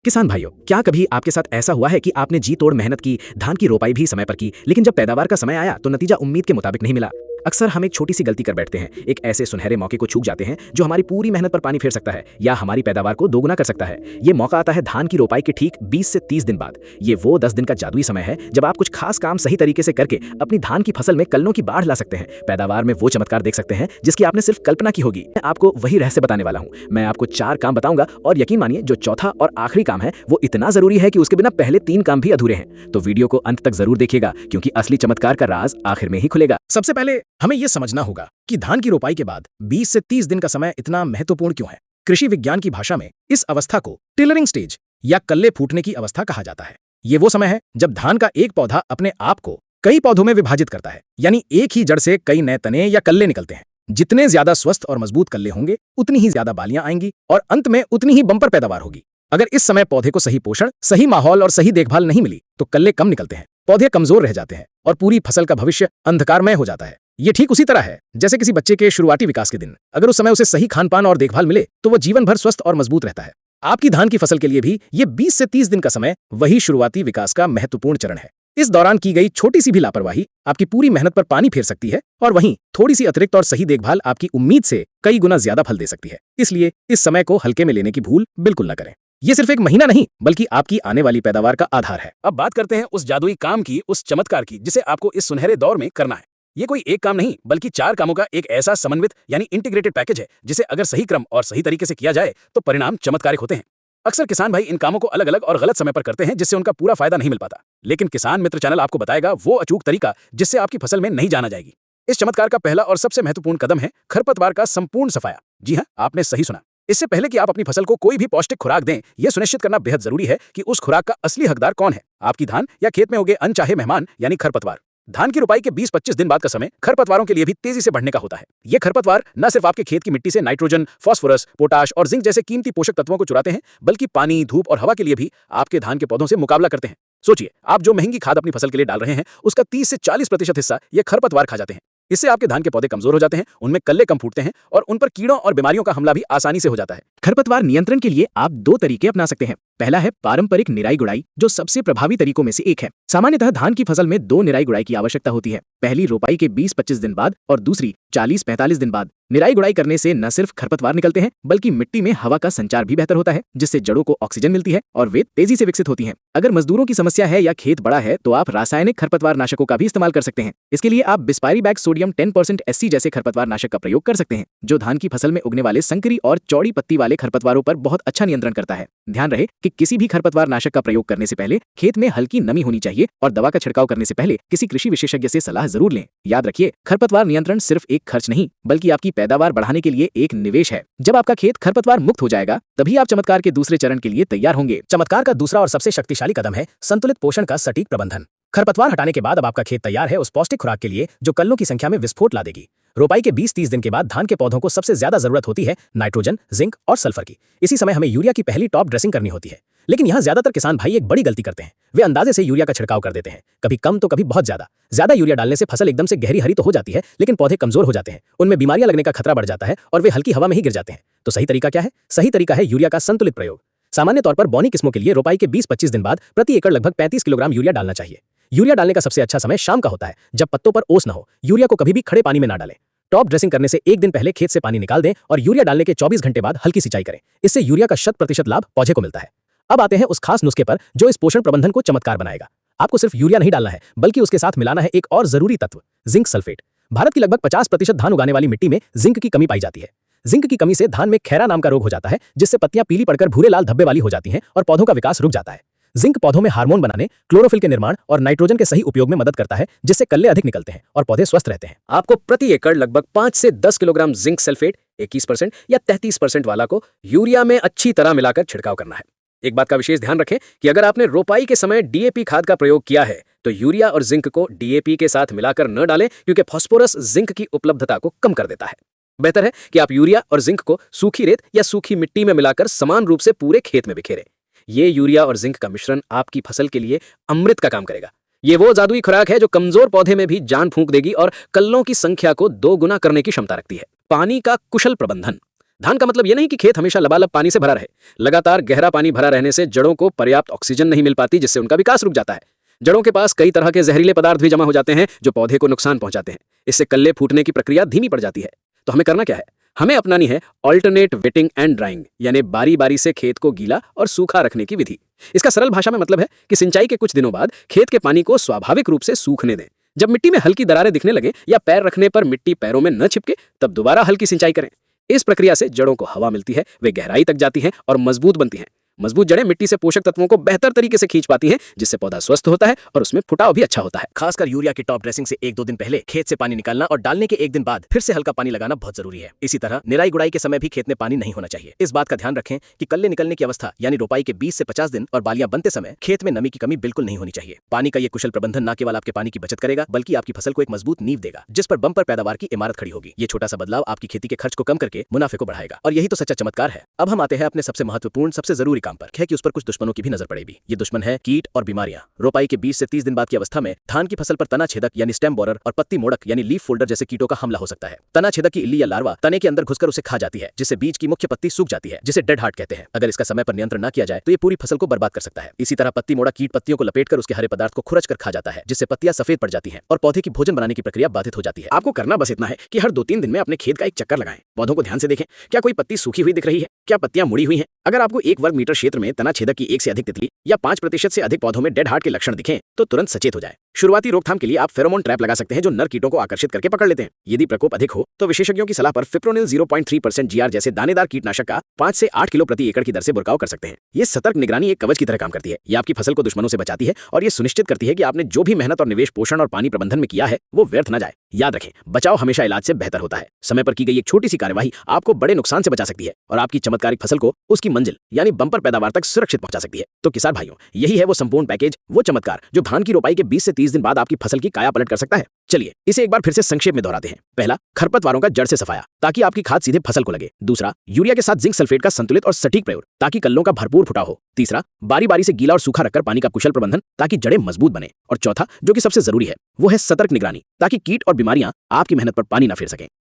किसान भाइयों, क्या कभी आपके साथ ऐसा हुआ है कि आपने जी तोड़ मेहनत की, धान की रोपाई भी समय पर की, लेकिन जब पैदावार का समय आया तो नतीजा उम्मीद के मुताबिक नहीं मिला? अक्सर हम एक छोटी सी गलती कर बैठते हैं, एक ऐसे सुनहरे मौके को चूक जाते हैं जो हमारी पूरी मेहनत पर पानी फेर सकता है या हमारी पैदावार को दोगुना कर सकता है। ये मौका आता है धान की रोपाई के ठीक 20 से 30 दिन बाद। ये वो 10 दिन का जादुई समय है जब आप कुछ खास काम सही तरीके से करके अपनी धान की फसल में कलनों की बाढ़ ला सकते हैं, पैदावार में वो चमत्कार देख सकते हैं जिसकी आपने सिर्फ कल्पना की होगी। मैं आपको वही रहस्य बताने वाला हूँ। मैं आपको 4 काम बताऊंगा और यकीन मानिए जो चौथा और आखिरी काम है वो इतना जरूरी है कि उसके बिना पहले 3 काम भी अधूरे हैं। तो वीडियो को अंत तक जरूर देखिएगा क्योंकि असली चमत्कार का राज आखिर में ही खुलेगा। सबसे पहले हमें यह समझना होगा कि धान की रोपाई के बाद 20 से 30 दिन का समय इतना महत्वपूर्ण क्यों है। कृषि विज्ञान की भाषा में इस अवस्था को टिलरिंग स्टेज या कल्ले फूटने की अवस्था कहा जाता है। ये वो समय है जब धान का एक पौधा अपने आप को कई पौधों में विभाजित करता है, यानी एक ही जड़ से कई नए तने या कल्ले निकलते हैं। जितने ज्यादा स्वस्थ और मजबूत कल्ले होंगे उतनी ही ज्यादा बालियां आएंगी और अंत में उतनी ही बंपर पैदावार होगी। अगर इस समय पौधे को सही पोषण, सही माहौल और सही देखभाल नहीं मिली तो कल्ले कम निकलते हैं, पौधे कमजोर रह जाते हैं और पूरी फसल का भविष्य अंधकारमय हो जाता है। ये ठीक उसी तरह है जैसे किसी बच्चे के शुरुआती विकास के दिन, अगर उस समय उसे सही खानपान और देखभाल मिले तो वो जीवन भर स्वस्थ और मजबूत रहता है। आपकी धान की फसल के लिए भी ये 20 से 30 दिन का समय वही शुरुआती विकास का महत्वपूर्ण चरण है। इस दौरान की गई छोटी सी भी लापरवाही आपकी पूरी मेहनत पर पानी फेर सकती है और वहीं थोड़ी सी अतिरिक्त और सही देखभाल आपकी उम्मीद से कई गुना ज्यादा फल दे सकती है। इसलिए इस समय को हल्के में लेने की भूल बिल्कुल न करें। ये सिर्फ एक महीना नहीं बल्कि आपकी आने वाली पैदावार का आधार है। अब बात करते हैं उस जादुई काम की, उस चमत्कार की जिसे आपको इस सुनहरे दौर में करना है। ये कोई एक काम नहीं बल्कि 4 कामों का एक ऐसा समन्वित यानी इंटीग्रेटेड पैकेज है जिसे अगर सही क्रम और सही तरीके से किया जाए तो परिणाम चमत्कारिक होते हैं। अक्सर किसान भाई इन कामों को अलग अलग और गलत समय पर करते हैं जिससे उनका पूरा फायदा नहीं मिल पाता, लेकिन किसान मित्र चैनल आपको बताएगा वो अचूक तरीका जिससे आपकी फसल में नहीं जाना जाएगी। इस चमत्कार का पहला और सबसे महत्वपूर्ण कदम है खरपतवार का संपूर्ण सफाया। जी हाँ, आपने सही सुना। इससे पहले कि आप अपनी फसल को कोई भी पौष्टिक खुराक दें, यह सुनिश्चित करना बेहद जरूरी है कि उस खुराक का असली हकदार कौन है, आपकी धान या खेत में उगे अनचाहे मेहमान यानी खरपतवार। धान की रुपाई के 20-25 दिन बाद का समय खरपतवारों के लिए भी तेजी से बढ़ने का होता है। ये खरपतवार न सिर्फ आपके खेत की मिट्टी से नाइट्रोजन, फास्फोरस, पोटाश और जिंक जैसे कीमती पोषक तत्वों को चुराते हैं, बल्कि पानी, धूप और हवा के लिए भी आपके धान के पौधों से मुकाबला करते हैं। सोचिए, आप जो महंगी खाद अपनी फसल के लिए डाल रहे हैं उसका 30 से 40% हिस्सा ये खरपतवार खा जाते हैं। इससे आपके धान के पौधे कमजोर हो जाते हैं, उनमें कल्ले कम फूटते हैं और उन पर कीड़ों और बीमारियों का हमला भी आसानी से हो जाता है। खरपतवार नियंत्रण के लिए आप 2 तरीके अपना सकते हैं। पहला है पारंपरिक निराई गुड़ाई, जो सबसे प्रभावी तरीकों में से एक है। सामान्यतः धान की फसल में 2 निराई गुड़ाई की आवश्यकता होती है, पहली रोपाई के 20-25 दिन बाद और दूसरी 40-45 दिन बाद। निराई गुड़ाई करने से न सिर्फ खरपतवार निकलते हैं बल्कि मिट्टी में हवा का संचार भी बेहतर होता है, जिससे जड़ों को ऑक्सीजन मिलती है और वे तेजी से विकसित होती हैं। अगर मजदूरों की समस्या है या खेत बड़ा है तो आप रासायनिक खरपतवार नाशकों का भी इस्तेमाल कर सकते हैं। इसके लिए आप बिस्पायरीबैक सोडियम 10% SC जैसे खरपतवार नाशक का प्रयोग कर सकते हैं, जो धान की फसल में उगने वाले संकरी और चौड़ी पत्ती वाले खरपतवारों पर बहुत अच्छा नियंत्रण करता है। ध्यान रहे कि किसी भी खरपतवार नाशक का प्रयोग करने से पहले खेत में हल्की नमी होनी चाहिए और दवा का छिड़काव करने से पहले किसी कृषि विशेषज्ञ से सलाह जरूर लें। याद रखिए, खरपतवार नियंत्रण सिर्फ एक खर्च नहीं बल्कि आपकी पैदावार बढ़ाने के लिए एक निवेश है। जब आपका खेत खरपतवार मुक्त हो जाएगा तभी आप चमत्कार के दूसरे चरण के लिए तैयार होंगे। चमत्कार का दूसरा और सबसे शक्तिशाली कदम है संतुलित पोषण का सटीक प्रबंधन। खरपतवार हटाने के बाद अब आपका खेत तैयार है उस पौष्टिक खुराक के लिए जो कल्लों की संख्या में विस्फोट ला देगी। रोपाई के 20-30 दिन के बाद धान के पौधों को सबसे ज्यादा जरूरत होती है नाइट्रोजन, जिंक और सल्फर की। इसी समय हमें यूरिया की पहली टॉप ड्रेसिंग करनी होती है, लेकिन यहाँ ज्यादातर किसान भाई एक बड़ी गलती करते हैं। वे अंदाजे से यूरिया का छिड़काव कर देते हैं, कभी कम तो कभी बहुत ज्यादा यूरिया डालने से फसल एकदम से गहरी हरी तो हो जाती है, लेकिन पौधे कमजोर हो जाते हैं, उनमें बीमारियां लगने का खतरा बढ़ जाता है और वे हल्की हवा में ही गिर जाते हैं। तो सही तरीका क्या है? सही तरीका है यूरिया का संतुलित प्रयोग। सामान्य तौर पर बौनी किस्मों के लिए रोपाई के 20-25 दिन बाद प्रति एकड़ लगभग 35 किलोग्राम यूरिया डालना चाहिए। यूरिया डालने का सबसे अच्छा समय शाम का होता है, जब पत्तों पर ओस न हो। यूरिया को कभी भी खड़े पानी में ना डालें। टॉप ड्रेसिंग करने से एक दिन पहले खेत से पानी निकाल दें और यूरिया डालने के 24 घंटे बाद हल्की सिंचाई करें। इससे यूरिया का 100% लाभ पौधे को मिलता है। अब आते हैं उस खास नुस्खे पर जो इस पोषण प्रबंधन को चमत्कार बनाएगा। आपको सिर्फ यूरिया नहीं डालना है बल्कि उसके साथ मिलाना है एक और जरूरी तत्व, जिंक सल्फेट। भारत की लगभग 50% धान उगाने वाली मिट्टी में जिंक की कमी पाई जाती है। जिंक की कमी से धान में खैरा नाम का रोग हो जाता है, जिससे पत्तियां पीली पड़कर भूरे लाल धब्बे वाली हो जाती हैं और पौधों का विकास रुक जाता है। जिंक पौधों में हार्मोन बनाने, क्लोरोफिल के निर्माण और नाइट्रोजन के सही उपयोग में मदद करता है, जिससे कल्ले अधिक निकलते हैं और पौधे स्वस्थ रहते हैं। आपको प्रति एकड़ लगभग 5 से 10 किलोग्राम जिंक सल्फेट 21% या 33% वाला को यूरिया में अच्छी तरह मिलाकर छिड़काव करना है। एक बात का विशेष ध्यान रखें कि अगर आपने रोपाई के समय DAP खाद का प्रयोग किया है तो यूरिया और जिंक को DAP के साथ मिलाकर न डालें, क्योंकि फास्फोरस जिंक की उपलब्धता को कम कर देता है। बेहतर है कि आप यूरिया और जिंक को सूखी रेत या सूखी मिट्टी में मिलाकर समान रूप से पूरे खेत में बिखेरें। ये यूरिया और जिंक का मिश्रण आपकी फसल के लिए अमृत का काम करेगा। ये वो जादुई खुराक है जो कमजोर पौधे में भी जान फूंक देगी और कल्लों की संख्या को 2 गुना करने की क्षमता रखती है। पानी का कुशल प्रबंधन। धान का मतलब यह नहीं कि खेत हमेशा लबालब पानी से भरा रहे। लगातार गहरा पानी भरा रहने से जड़ों को पर्याप्त ऑक्सीजन नहीं मिल पाती, जिससे उनका विकास रुक जाता है। जड़ों के पास कई तरह के जहरीले पदार्थ भी जमा हो जाते हैं जो पौधे को नुकसान पहुंचाते हैं। इससे कल्ले फूटने की प्रक्रिया धीमी पड़ जाती है। तो हमें करना क्या है? हमें अपनानी है ऑल्टरनेट वेटिंग एंड ड्राइंग, यानी बारी बारी से खेत को गीला और सूखा रखने की विधि। इसका सरल भाषा में मतलब है कि सिंचाई के कुछ दिनों बाद खेत के पानी को स्वाभाविक रूप से सूखने दें। जब मिट्टी में हल्की दरारें दिखने लगे या पैर रखने पर मिट्टी पैरों में न छिपके, तब दोबारा हल्की सिंचाई करें। इस प्रक्रिया से जड़ों को हवा मिलती है, वे गहराई तक जाती हैं और मजबूत बनती हैं। मजबूत जड़ें मिट्टी से पोषक तत्वों को बेहतर तरीके से खींच पाती हैं, जिससे पौधा स्वस्थ होता है और उसमें फुटाव भी अच्छा होता है। खासकर यूरिया की टॉप ड्रेसिंग से 1-2 दिन पहले खेत से पानी निकालना और डालने के 1 दिन बाद फिर से हल्का पानी लगाना बहुत जरूरी है। इसी तरह निराई गुड़ाई के समय भी खेत में पानी नहीं होना चाहिए। इस बात का ध्यान रखें कि कल्ले निकलने की अवस्था यानी रोपाई के 20 से 50 दिन और बालियां बनते समय खेत में नमी की कमी बिल्कुल नहीं होनी चाहिए। पानी का ये कुशल प्रबंधन न केवल आपके पानी की बचत करेगा, बल्कि आपकी फसल को एक मजबूत नींव देगा, जिस पर बम्पर पैदावार की इमारत खड़ी होगी। ये छोटा सा बदलाव आपकी खेती के खर्च को कम करके मुनाफे को बढ़ाएगा, और यही तो सच्चा चमत्कार है। अब हम आते हैं अपने सबसे महत्वपूर्ण, सबसे जरूरी काम पर, है कि उस पर कुछ दुश्मनों की भी नजर पड़ेगी। ये दुश्मन है कीट और बीमारियां। रोपाई के 20 से 30 दिन बाद की अवस्था में धान की फसल पर तना छेदक यानी स्टेम बोरर और पत्ती मोड़क यानी लीफ फोल्डर जैसे कीटों का हमला हो सकता है। तना छेदक की इल्ली या लार्वा तने के अंदर घुसकर उसे खा जाती है, जिससे बीज की मुख्य पत्ती सूख जाती है, जिसे डेड हार्ट कहते हैं। अगर इसका समय पर नियंत्रण न किया जाए तो ये पूरी फसल को बर्बाद कर सकता है। इसी तरह पत्ती मोड़क कीट पत्तियों को लपेटकर उसके हरे पदार्थ को खुरच कर खा जाता है, जिससे पत्तियां सफेद पड़ जाती हैं और पौधे की भोजन बनाने की प्रक्रिया बाधित हो जाती है। आपको करना बस इतना है कि हर 2-3 दिन में अपने खेत का एक चक्कर लगाएं। पौधों को ध्यान से देखें, क्या कोई पत्ती सूखी हुई दिख रही है, क्या पत्तियां मुड़ी हुई हैं। अगर आपको 1 वर्ग मीटर क्षेत्र में तना छेदक की 1 से अधिक तितली या 5% से अधिक पौधों में डेड हार्ट के लक्षण दिखें, तो तुरंत सचेत हो जाए। शुरुआती रोकथाम के लिए आप फेरोमोन ट्रैप लगा सकते हैं, जो नर कीटों को आकर्षित करके पकड़ लेते हैं। यदि प्रकोप अधिक हो तो विशेषज्ञों की सलाह पर फिप्रोनिल 0.3% GR जैसे दानेदार कीटनाशक का 5 से 8 किलो प्रति एकड़ की दर से बुरकाव कर सकते हैं। ये सतर्क निगरानी एक कवच की तरह काम करती है। ये आपकी फसल को दुश्मनों से बचाती है और ये सुनिश्चित करती है कि आपने जो भी मेहनत और निवेश पोषण और पानी प्रबंधन में किया है वो व्यर्थ न जाए। याद रखें, बचाव हमेशा इलाज से बेहतर होता है। समय पर की गई एक छोटी सी कार्यवाही आपको बड़े नुकसान से बचा सकती है और आपकी चमत्कारिक फसल को उसकी मंजिल यानी बम्पर पैदावार तक सुरक्षित पहुंचा सकती है। तो किसान भाइयों, यही है वो संपूर्ण पैकेज, वो चमत्कार जो धान की रोपाई के 20 से 30 दिन बाद आपकी फसल की काया पलट कर सकता है। चलिए इसे एक बार फिर से संक्षेप में दोहराते हैं। पहला, खरपतवारों का जड़ से सफाया ताकि आपकी खाद सीधे फसल को लगे। दूसरा, यूरिया के साथ जिंक सल्फेट का संतुलित और सटीक प्रयोग ताकि कल्लों का भरपूर फुटाव हो। तीसरा, बारी बारी से गीला और सूखा रखकर पानी का कुशल प्रबंधन ताकि जड़ें मजबूत बने। और चौथा, जो कि सबसे जरूरी है, वो है सतर्क निगरानी ताकि कीट और बीमारियां आपकी मेहनत पर पानी न फेर सकें।